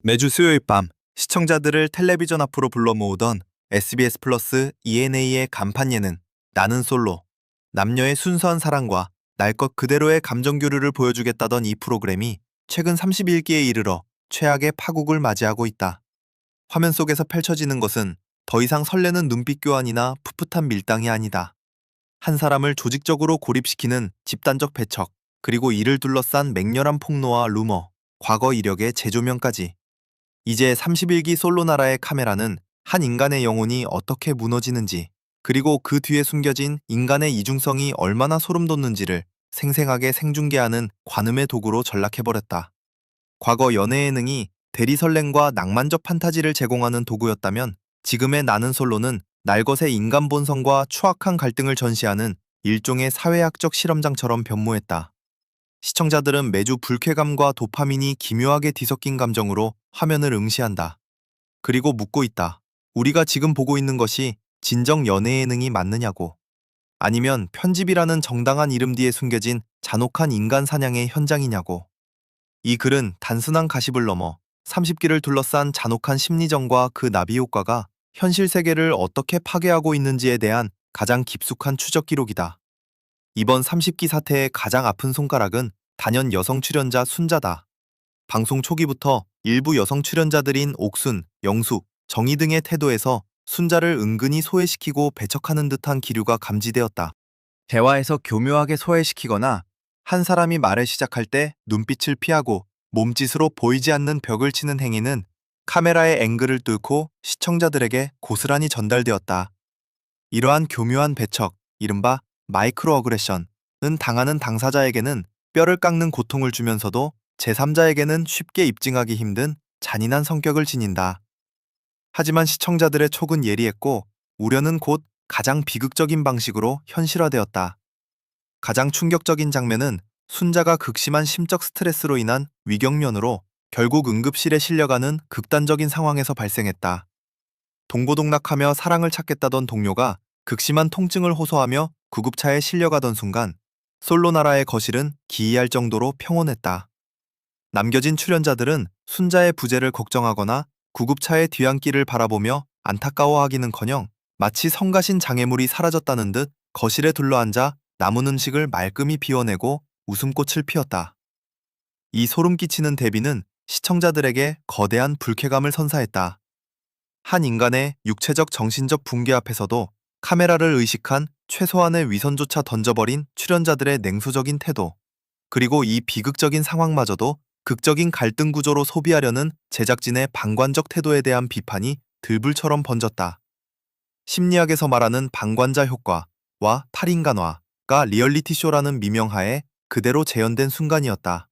매주 수요일 밤 시청자들을 텔레비전 앞으로 불러 모으던 SBS 플러스 ENA의 간판 예능 나는 솔로. 남녀의 순수한 사랑과 날 것 그대로의 감정 교류를 보여주겠다던 이 프로그램이 최근 31기에 이르러 최악의 파국을 맞이하고 있다. 화면 속에서 펼쳐지는 것은 더 이상 설레는 눈빛 교환이나 풋풋한 밀당이 아니다. 한 사람을 조직적으로 고립시키는 집단적 배척, 그리고 이를 둘러싼 맹렬한 폭로와 루머, 과거 이력의 재조명까지. 이제 31기 솔로 나라의 카메라는 한 인간의 영혼이 어떻게 무너지는지, 그리고 그 뒤에 숨겨진 인간의 이중성이 얼마나 소름 돋는지를 생생하게 생중계하는 관음의 도구로 전락해버렸다. 과거 연애 예능이 대리 설렘과 낭만적 판타지를 제공하는 도구였다면, 지금의 나는 솔로는 날것의 인간 본성과 추악한 갈등을 전시하는 일종의 사회학적 실험장처럼 변모했다. 시청자들은 매주 불쾌감과 도파민이 기묘하게 뒤섞인 감정으로 화면을 응시한다. 그리고 묻고 있다. 우리가 지금 보고 있는 것이 진정 연애 예능이 맞느냐고. 아니면 편집이라는 정당한 이름 뒤에 숨겨진 잔혹한 인간 사냥의 현장이냐고. 이 글은 단순한 가십을 넘어 30기를 둘러싼 잔혹한 심리전과 그 나비 효과가 현실 세계를 어떻게 파괴하고 있는지에 대한 가장 깊숙한 추적 기록이다. 이번 30기 사태의 가장 아픈 손가락은 단연 여성 출연자 순자다. 방송 초기부터 일부 여성 출연자들인 옥순, 영숙, 정희 등의 태도에서 순자를 은근히 소외시키고 배척하는 듯한 기류가 감지되었다. 대화에서 교묘하게 소외시키거나 한 사람이 말을 시작할 때 눈빛을 피하고 몸짓으로 보이지 않는 벽을 치는 행위는 카메라의 앵글을 뚫고 시청자들에게 고스란히 전달되었다. 이러한 교묘한 배척, 이른바 마이크로 어그레션은 당하는 당사자에게는 뼈를 깎는 고통을 주면서도 제3자에게는 쉽게 입증하기 힘든 잔인한 성격을 지닌다. 하지만 시청자들의 촉은 예리했고 우려는 곧 가장 비극적인 방식으로 현실화되었다. 가장 충격적인 장면은 순자가 극심한 심적 스트레스로 인한 위경련으로 결국 응급실에 실려가는 극단적인 상황에서 발생했다. 동고동락하며 사랑을 찾겠다던 동료가 극심한 통증을 호소하며 구급차에 실려가던 순간 솔로나라의 거실은 기이할 정도로 평온했다. 남겨진 출연자들은 순자의 부재를 걱정하거나 구급차의 뒤안길을 바라보며 안타까워하기는커녕 마치 성가신 장애물이 사라졌다는 듯 거실에 둘러앉아 남은 음식을 말끔히 비워내고 웃음꽃을 피웠다. 이 소름 끼치는 대비는 시청자들에게 거대한 불쾌감을 선사했다. 한 인간의 육체적 정신적 붕괴 앞에서도 카메라를 의식한 최소한의 위선조차 던져버린 출연자들의 냉소적인 태도, 그리고 이 비극적인 상황마저도 극적인 갈등 구조로 소비하려는 제작진의 방관적 태도에 대한 비판이 들불처럼 번졌다. 심리학에서 말하는 방관자 효과와 탈인간화가 리얼리티쇼라는 미명하에 그대로 재현된 순간이었다.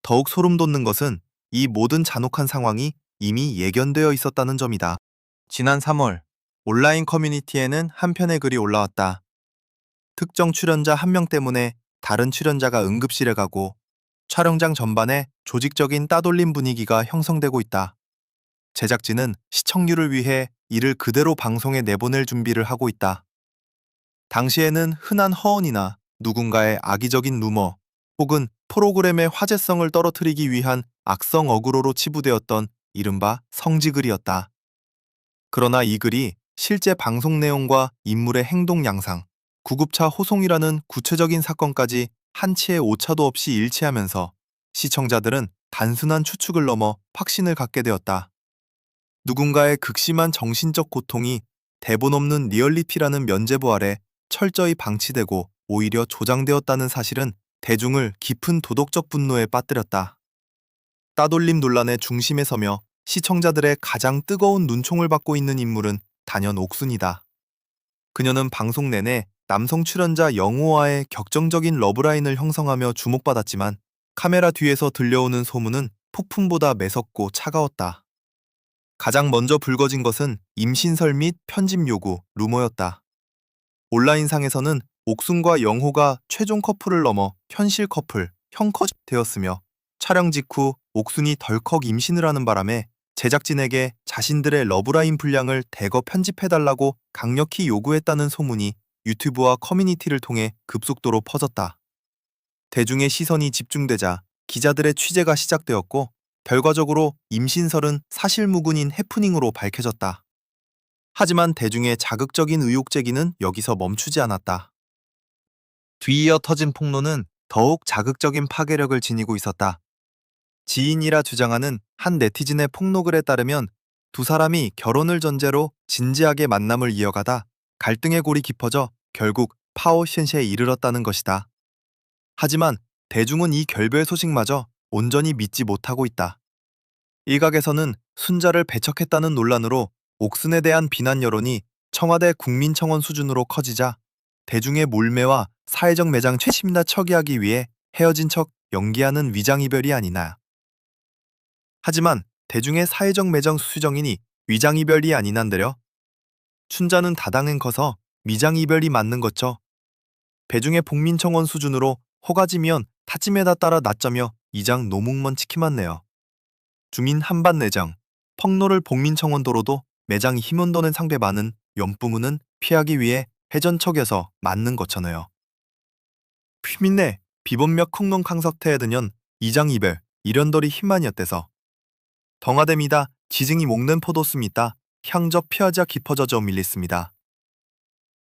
더욱 소름 돋는 것은 이 모든 잔혹한 상황이 이미 예견되어 있었다는 점이다. 지난 3월, 온라인 커뮤니티에는 한 편의 글이 올라왔다. 특정 출연자 한 명 때문에 다른 출연자가 응급실에 가고 촬영장 전반에 조직적인 따돌림 분위기가 형성되고 있다. 제작진은 시청률을 위해 이를 그대로 방송에 내보낼 준비를 하고 있다. 당시에는 흔한 허언이나 누군가의 악의적인 루머 혹은 프로그램의 화제성을 떨어뜨리기 위한 악성 어그로로 치부되었던 이른바 성지글이었다. 그러나 이 글이 실제 방송 내용과 인물의 행동 양상, 구급차 호송이라는 구체적인 사건까지 한치의 오차도 없이 일치하면서 시청자들은 단순한 추측을 넘어 확신을 갖게 되었다. 누군가의 극심한 정신적 고통이 대본 없는 리얼리티라는 면죄부 아래 철저히 방치되고 오히려 조장되었다는 사실은 대중을 깊은 도덕적 분노에 빠뜨렸다. 따돌림 논란의 중심에 서며 시청자들의 가장 뜨거운 눈총을 받고 있는 인물은 단연 옥순이다. 그녀는 방송 내내 남성 출연자 영호와의 격정적인 러브라인을 형성하며 주목받았지만 카메라 뒤에서 들려오는 소문은 폭풍보다 매섭고 차가웠다. 가장 먼저 불거진 것은 임신설 및 편집 요구, 루머였다. 온라인상에서는 옥순과 영호가 최종 커플을 넘어 현실 커플, 형컷 되었으며 촬영 직후 옥순이 덜컥 임신을 하는 바람에 제작진에게 자신들의 러브라인 분량을 대거 편집해달라고 강력히 요구했다는 소문이 유튜브와 커뮤니티를 통해 급속도로 퍼졌다. 대중의 시선이 집중되자 기자들의 취재가 시작되었고 결과적으로 임신설은 사실무근인 해프닝으로 밝혀졌다. 하지만 대중의 자극적인 의혹 제기는 여기서 멈추지 않았다. 뒤이어 터진 폭로는 더욱 자극적인 파괴력을 지니고 있었다. 지인이라 주장하는 한 네티즌의 폭로글에 따르면 두 사람이 결혼을 전제로 진지하게 만남을 이어가다 갈등의 골이 깊어져 결국 파오션시에 이르렀다는 것이다. 하지만 대중은 이 결별 소식마저 온전히 믿지 못하고 있다. 일각에서는 순자를 배척했다는 논란으로 옥슨에 대한 비난 여론이 청와대 국민청원 수준으로 커지자 대중의 몰매와 사회적 매장 최심나 처리하기 위해 헤어진 척 연기하는 위장이별이 아니나. 하지만 대중의 사회적 매장 수정이니 위장이별이 아니난데려. 춘자는 다당은 커서 미장이별이 맞는 거죠. 배중의 복민청원 수준으로 허가지면 타찜에다 따라 낮자며 이장 노묵먼 치키맞네요. 주민 한반 내장, 펑노를 복민청원도로도 매장이 힘온도는 상배 많은 연부문은 피하기 위해 회전척여서 맞는 거잖아요. 휘민내 비본력 콩농 캉석태에 드년 이장 이별 이련돌이 힘만이었대서 덩하댐이다 지증이 목는 포도스미다 향적 피하자 깊어져져 밀리습니다.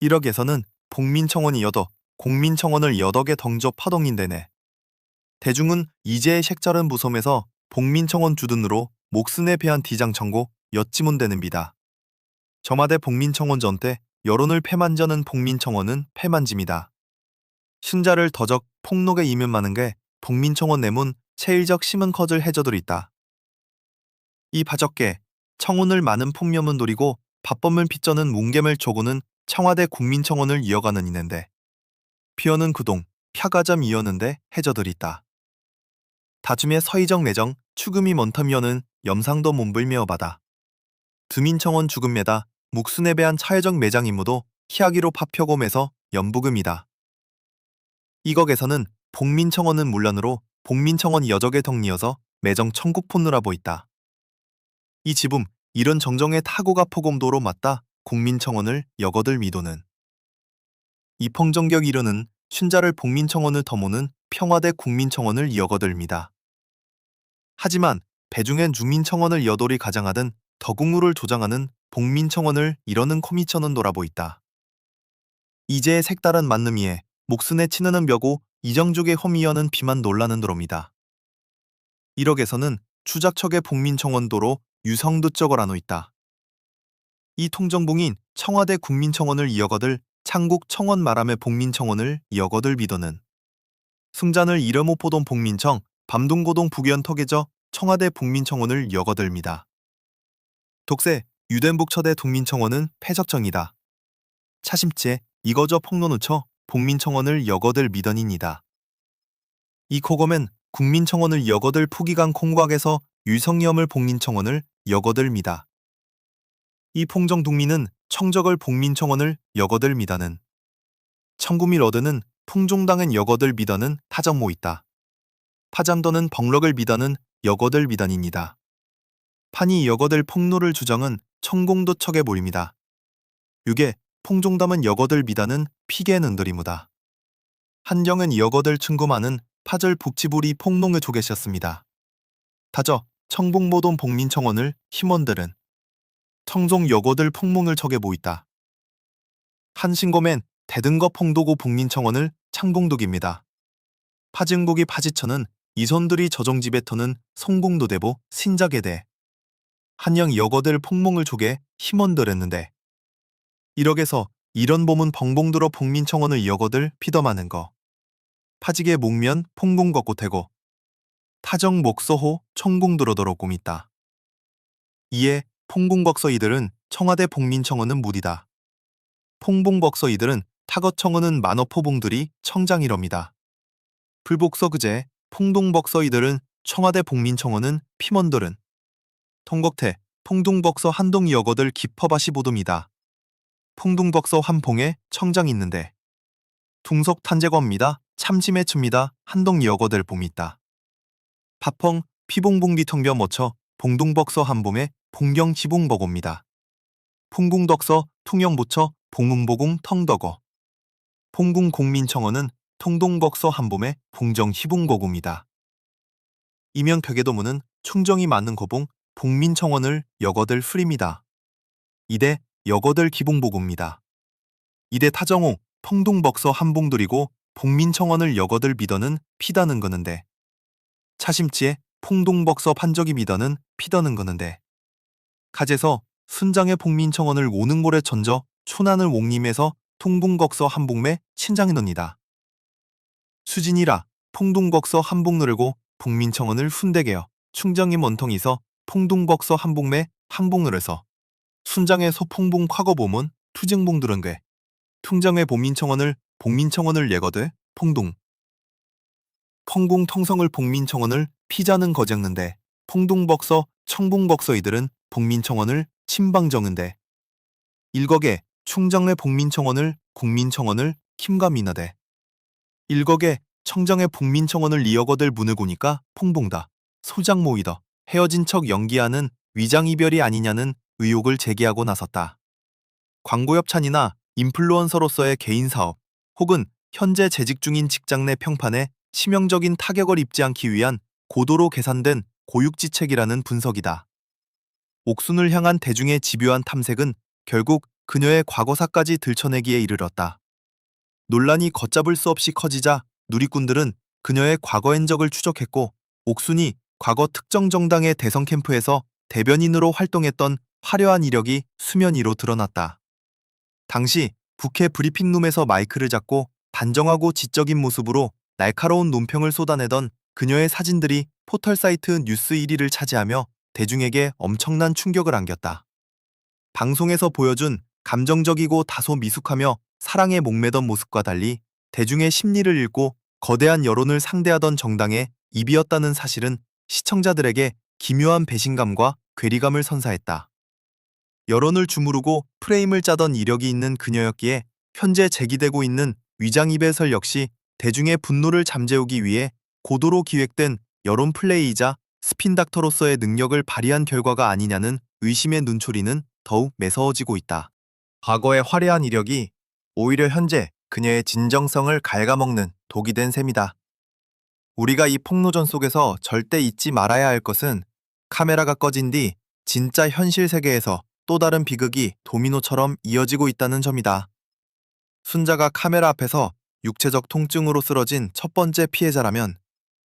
1억에서는 복민청원이여도 공민청원을 여덕에 덩저 파동인데네. 대중은 이제의 색자른 무섬에서 복민청원 주둔으로 목슨에 배한 디장 청고 엿지문되는비다. 저마대 복민청원 전때 여론을 패만저는 복민청원은 패만집니다. 신자를 더적 폭록에 이면 많은 게 복민청원 내문 체일적 심은 커즐 해저들 있다. 이 바적게 청운을 많은 폭염은 노리고 밥범을 빚저는 뭉겜을 조고는 청와대 국민청원을 이어가는 이는데 피어는 구동 펴가점 이었는데 해저들 있다. 다줌의 서희정 내정 추금이 먼텀이어는 염상도 몸불메어 바다. 두민청원 죽음매다 묵순에 배한 차회적 매장 임무도 희하기로 파표곰에서 연부금이다. 이곡에서는 복민청원은 물론으로 복민청원 여적의 덕리여서 매정 청국폰느라 보있다. 이 지붕 이런 정정의 타고가 포곰도로 맞다 국민청원을 여거들 미도는 이 펑정격 이르는 춘자를 복민청원을 더모는 평화대 국민청원을 여거들미다. 하지만 배중엔 주민청원을 여돌이 가장하든 더국무를 조장하는 복민청원을 이러는 코미천은 돌아보있다. 이제의 색다른 만남이에 목순에 치느는 벼고 이정족의 험이여는 비만 놀라는 도로입니다. 1억에서는 추작척의 복민청원도로 유성두적어라노 있다. 이 통정봉인 청와대 국민청원을 이어거들 창국 청원 말함의 복민청원을 이어거들 비도는 승잔을 이름못 보던 복민청 밤동고동 북연 턱에져 청와대 복민청원을 여거들미다. 독세 유덴북 처대 국민청원은 폐적정이다. 차심째 이거저 폭로누쳐 복민청원을 여거들 미던입니다. 이 코검엔 국민청원을 여거들 푸기강 콩곽에서 유성염을 복민청원을 여거들 미다. 이 풍정독민은 청적을 복민청원을 여거들 미다는 청구밀 어드는 풍종당은 여거들 미다는 타정모 있다. 파잠더는 벙럭을 미다는 여거들 미단입니다. 판이 여거들 폭로를 주정은 청공도척의 모입니다. 6에 풍종담은 여거들 미다는 피계는 은들이무다. 한경은 여거들 충고마는 파절 북치불이 폭농을 조개셨습니다. 타저 청봉모돈 복민청원을 힘원들은 청종 여거들 폭몽을 척에 보있다. 한신고맨 대등거 폭도고 복민청원을 창공독입니다. 파진국이 파지천은 이손들이 저종집에 터는 성공도대보 신작에대 한영 여거들 폭몽을 조개 힘원들했는데 1억에서 이런 봄은 벙봉들어 복민청원을 여거들 피더마는 거 파지게 목면 폭공 걷고 태고 타정 목서호 청공들어더러 꼼있다. 이에 폭공벅서 이들은 청와대 복민청원은 무디다. 폭봉벅서 이들은 타거청원은 만어포봉들이 청장이럽니다. 불복서 그제 풍동벅서 이들은 청와대 복민청원은 피먼들은 통곡태 풍동벅서 한동 여거들 깊어바시 보도입니다. 풍동벅서 한봉에 청장 있는데 둥석 탄제거입니다. 참심에 춥니다. 한동 여거들 봄 있다. 파펑 피봉봉비 텅벼 멋쳐 봉동벅서 한봄에 봉경 지봉버고입니다. 풍궁덕서 퉁영보처 봉음보궁 텅덕어 풍궁 공민청원은 통동벅서 한봄에 봉정 희봉거구입니다. 이명벽에도문은 충정이 많은 거봉 복민청원을 여거들 흐립니다. 이대 여거들 기봉보고입니다. 이대 타정옥 평동벅서 한봉들이고 복민청원을 여거들 미더는 피다는 거는데 차심치에 풍동벅서 판적이 미더는 피더는 거는데 카제서 순장의 복민청원을 오는골에 전저 초난을 옥림에서 통봉걱서 한봉매 친장이놉니다. 수진이라 풍동벅서 한봉느르고 복민청원을 훈대게여 충정이 원통이서 풍동벅서 한봉매 항봉느려서 순장의 소풍봉 과거보문 투증봉들은괴 퉁정의 복민청원을 예거되 풍동 펑공 통성을 복민청원을 피자는 거장는데 풍동벅서 청봉벅서 이들은 복민청원을 침방정은데 일거게 충정의 복민청원을 국민청원을 kim가미나대 일거게 청정의 복민청원을 이어거들 문을 고니까 퐁봉다 소장 모이더 헤어진 척 연기하는 위장이별이 아니냐는 의혹을 제기하고 나섰다. 광고협찬이나 인플루언서로서의 개인사업 혹은 현재 재직 중인 직장 내 평판에 치명적인 타격을 입지 않기 위한 고도로 계산된 고육지책이라는 분석이다. 옥순을 향한 대중의 집요한 탐색은 결국 그녀의 과거사까지 들춰내기에 이르렀다. 논란이 걷잡을 수 없이 커지자 누리꾼들은 그녀의 과거 행적을 추적했고 옥순이 과거 특정 정당의 대선 캠프에서 대변인으로 활동했던 화려한 이력이 수면 위로 드러났다. 당시 국회 브리핑룸에서 마이크를 잡고 단정하고 지적인 모습으로 날카로운 논평을 쏟아내던 그녀의 사진들이 포털 사이트 뉴스 1위를 차지하며 대중에게 엄청난 충격을 안겼다. 방송에서 보여준 감정적이고 다소 미숙하며 사랑에 목매던 모습과 달리 대중의 심리를 읽고 거대한 여론을 상대하던 정당의 입이었다는 사실은 시청자들에게 기묘한 배신감과 괴리감을 선사했다. 여론을 주무르고 프레임을 짜던 이력이 있는 그녀였기에 현재 제기되고 있는 위장이배설 역시 대중의 분노를 잠재우기 위해 고도로 기획된 여론 플레이이자 스핀닥터로서의 능력을 발휘한 결과가 아니냐는 의심의 눈초리는 더욱 매서워지고 있다. 과거의 화려한 이력이 오히려 현재 그녀의 진정성을 갉아먹는 독이 된 셈이다. 우리가 이 폭로전 속에서 절대 잊지 말아야 할 것은 카메라가 꺼진 뒤 진짜 현실 세계에서 또 다른 비극이 도미노처럼 이어지고 있다는 점이다. 순자가 카메라 앞에서 육체적 통증으로 쓰러진 첫 번째 피해자라면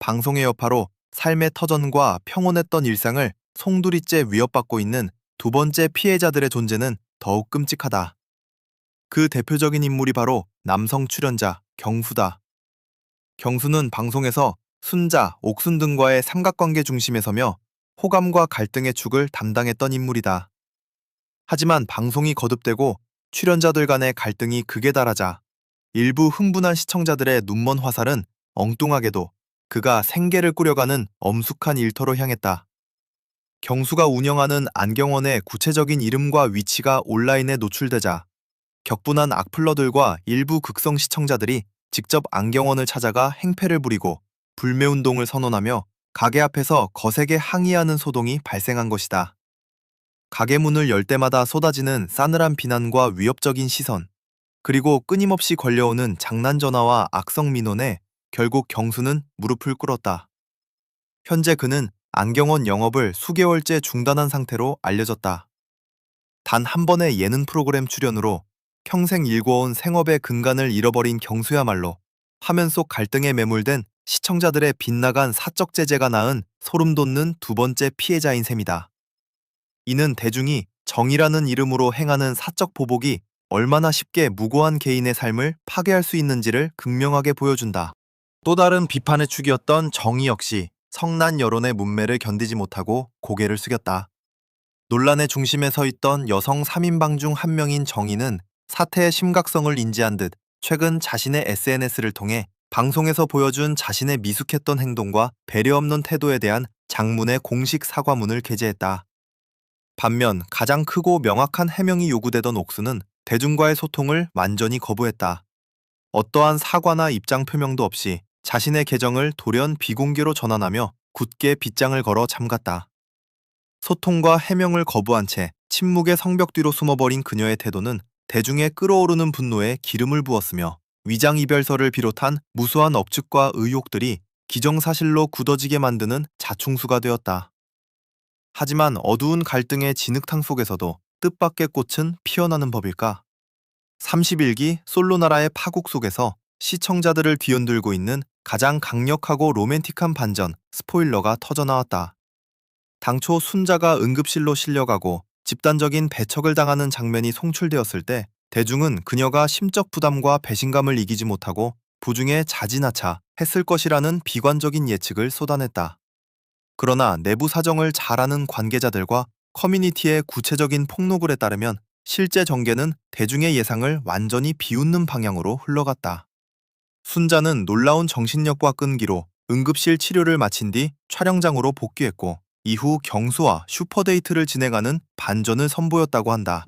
방송의 여파로 삶의 터전과 평온했던 일상을 송두리째 위협받고 있는 두 번째 피해자들의 존재는 더욱 끔찍하다. 그 대표적인 인물이 바로 남성 출연자 경수다. 경수는 방송에서 순자, 옥순 등과의 삼각관계 중심에 서며 호감과 갈등의 축을 담당했던 인물이다. 하지만 방송이 거듭되고 출연자들 간의 갈등이 극에 달하자 일부 흥분한 시청자들의 눈먼 화살은 엉뚱하게도 그가 생계를 꾸려가는 엄숙한 일터로 향했다. 경수가 운영하는 안경원의 구체적인 이름과 위치가 온라인에 노출되자 격분한 악플러들과 일부 극성 시청자들이 직접 안경원을 찾아가 행패를 부리고 불매운동을 선언하며 가게 앞에서 거세게 항의하는 소동이 발생한 것이다. 가게 문을 열 때마다 쏟아지는 싸늘한 비난과 위협적인 시선, 그리고 끊임없이 걸려오는 장난전화와 악성 민원에 결국 경수는 무릎을 꿇었다. 현재 그는 안경원 영업을 수개월째 중단한 상태로 알려졌다. 단 한 번의 예능 프로그램 출연으로 평생 일궈온 생업의 근간을 잃어버린 경수야말로 화면 속 갈등에 매몰된 시청자들의 빗나간 사적 제재가 낳은 소름 돋는 두 번째 피해자인 셈이다. 이는 대중이 정의라는 이름으로 행하는 사적 보복이 얼마나 쉽게 무고한 개인의 삶을 파괴할 수 있는지를 극명하게 보여준다. 또 다른 비판의 축이었던 정의 역시 성난 여론의 문매를 견디지 못하고 고개를 숙였다. 논란의 중심에 서 있던 여성 3인방 중 한 명인 정의는 사태의 심각성을 인지한 듯 최근 자신의 SNS를 통해 방송에서 보여준 자신의 미숙했던 행동과 배려 없는 태도에 대한 장문의 공식 사과문을 게재했다. 반면 가장 크고 명확한 해명이 요구되던 옥수는 대중과의 소통을 완전히 거부했다. 어떠한 사과나 입장 표명도 없이 자신의 계정을 돌연 비공개로 전환하며 굳게 빗장을 걸어 잠갔다. 소통과 해명을 거부한 채 침묵의 성벽 뒤로 숨어버린 그녀의 태도는 대중의 끓어오르는 분노에 기름을 부었으며 위장이별설을 비롯한 무수한 억측과 의혹들이 기정사실로 굳어지게 만드는 자충수가 되었다. 하지만 어두운 갈등의 진흙탕 속에서도 뜻밖의 꽃은 피어나는 법일까? 31기 솔로나라의 파국 속에서 시청자들을 뒤흔들고 있는 가장 강력하고 로맨틱한 반전, 스포일러가 터져나왔다. 당초 순자가 응급실로 실려가고 집단적인 배척을 당하는 장면이 송출되었을 때 대중은 그녀가 심적 부담과 배신감을 이기지 못하고 부중에 자진하차 했을 것이라는 비관적인 예측을 쏟아냈다. 그러나 내부 사정을 잘 아는 관계자들과 커뮤니티의 구체적인 폭로글에 따르면 실제 전개는 대중의 예상을 완전히 비웃는 방향으로 흘러갔다. 순자는 놀라운 정신력과 끈기로 응급실 치료를 마친 뒤 촬영장으로 복귀했고 이후 경수와 슈퍼데이트를 진행하는 반전을 선보였다고 한다.